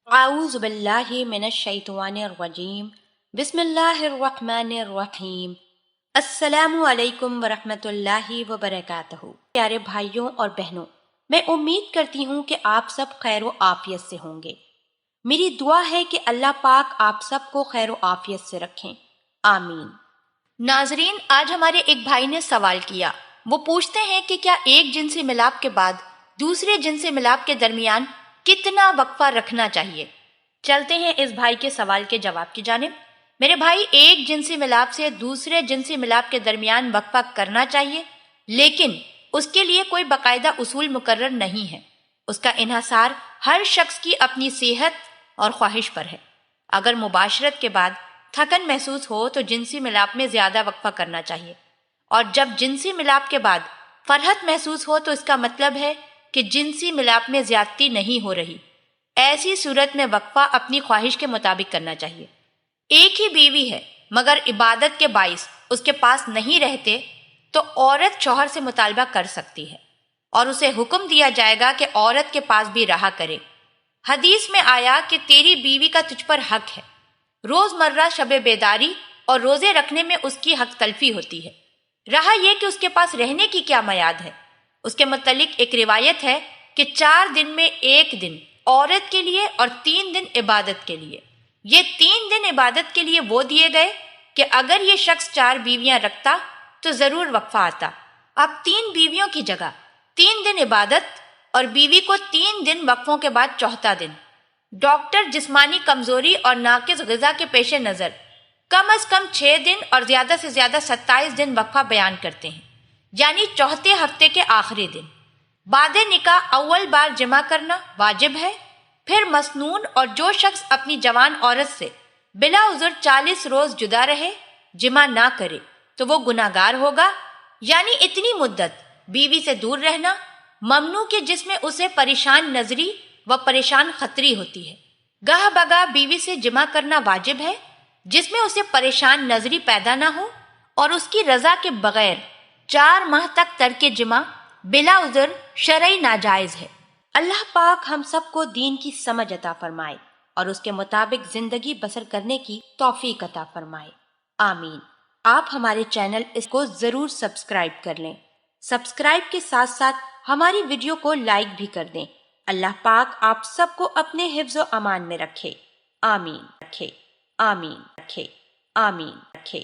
اعوذ باللہ من الشیطان الرجیم بسم اللہ الرحمن الرحیم السلام علیکم ورحمۃ اللہ وبرکاتہ۔ پیارے بھائیوں اور بہنوں، میں امید کرتی ہوں کہ آپ سب خیر و عافیت سے ہوں گے۔ میری دعا ہے کہ اللہ پاک آپ سب کو خیر و عافیت سے رکھیں، آمین۔ ناظرین، آج ہمارے ایک بھائی نے سوال کیا۔ وہ پوچھتے ہیں کہ کیا ایک جنسی ملاپ کے بعد دوسرے جنسی ملاپ کے درمیان کتنا وقفہ رکھنا چاہیے؟ چلتے ہیں اس بھائی کے سوال کے جواب کی جانب۔ میرے بھائی، ایک جنسی ملاپ سے دوسرے جنسی ملاپ کے درمیان وقفہ کرنا چاہیے، لیکن اس کے لیے کوئی باقاعدہ اصول مقرر نہیں ہے۔ اس کا انحصار ہر شخص کی اپنی صحت اور خواہش پر ہے۔ اگر مباشرت کے بعد تھکن محسوس ہو تو جنسی ملاپ میں زیادہ وقفہ کرنا چاہیے، اور جب جنسی ملاپ کے بعد فرحت محسوس ہو تو اس کا مطلب ہے کہ جنسی ملاپ میں زیادتی نہیں ہو رہی۔ ایسی صورت میں وقفہ اپنی خواہش کے مطابق کرنا چاہیے۔ ایک ہی بیوی ہے مگر عبادت کے باعث اس کے پاس نہیں رہتے تو عورت شوہر سے مطالبہ کر سکتی ہے، اور اسے حکم دیا جائے گا کہ عورت کے پاس بھی رہا کرے۔ حدیث میں آیا کہ تیری بیوی کا تجھ پر حق ہے۔ روز مرہ شب بیداری اور روزے رکھنے میں اس کی حق تلفی ہوتی ہے۔ رہا یہ کہ اس کے پاس رہنے کی کیا میعاد ہے۔ اس کے متعلق ایک روایت ہے کہ 4 دن میں 1 دن عورت کے لیے اور 3 دن عبادت کے لیے۔ یہ 3 دن عبادت کے لیے وہ دیے گئے کہ اگر یہ شخص 4 بیویاں رکھتا تو ضرور وقفہ آتا۔ اب 3 بیویوں کی جگہ 3 دن عبادت اور بیوی کو 3 دن وقفوں کے بعد 4تھا دن۔ ڈاکٹر جسمانی کمزوری اور ناقص غذا کے پیش نظر کم از کم 6 دن اور زیادہ سے زیادہ 27 دن وقفہ بیان کرتے ہیں، یعنی چوتھے ہفتے کے آخری دن۔ بعد نکاح اول بار جمع کرنا واجب ہے۔ پھر مسنون اور جو شخص اپنی جوان عورت سے بلا عذر 40 روز جدا رہے، جمع نہ کرے تو وہ گناہگار ہوگا، یعنی اتنی مدت بیوی سے دور رہنا ممنوع کہ جس میں اسے پریشان نظری و پریشان خطری ہوتی ہے۔ گاہ بگاہ بیوی سے جمع کرنا واجب ہے جس میں اسے پریشان نظری پیدا نہ ہو، اور اس کی رضا کے بغیر 4 ماہ تک ترک جمع بلا عذر شرعی ناجائز ہے۔ اللہ پاک ہم سب کو دین کی سمجھ عطا فرمائے اور اس کے مطابق زندگی بسر کرنے کی توفیق عطا فرمائے، آمین۔ آپ ہمارے چینل اس کو ضرور سبسکرائب کر لیں۔ سبسکرائب کے ساتھ ساتھ ہماری ویڈیو کو لائک بھی کر دیں۔ اللہ پاک آپ سب کو اپنے حفظ و امان میں رکھے، آمین رکھے، آمین رکھے، آمین رکھے۔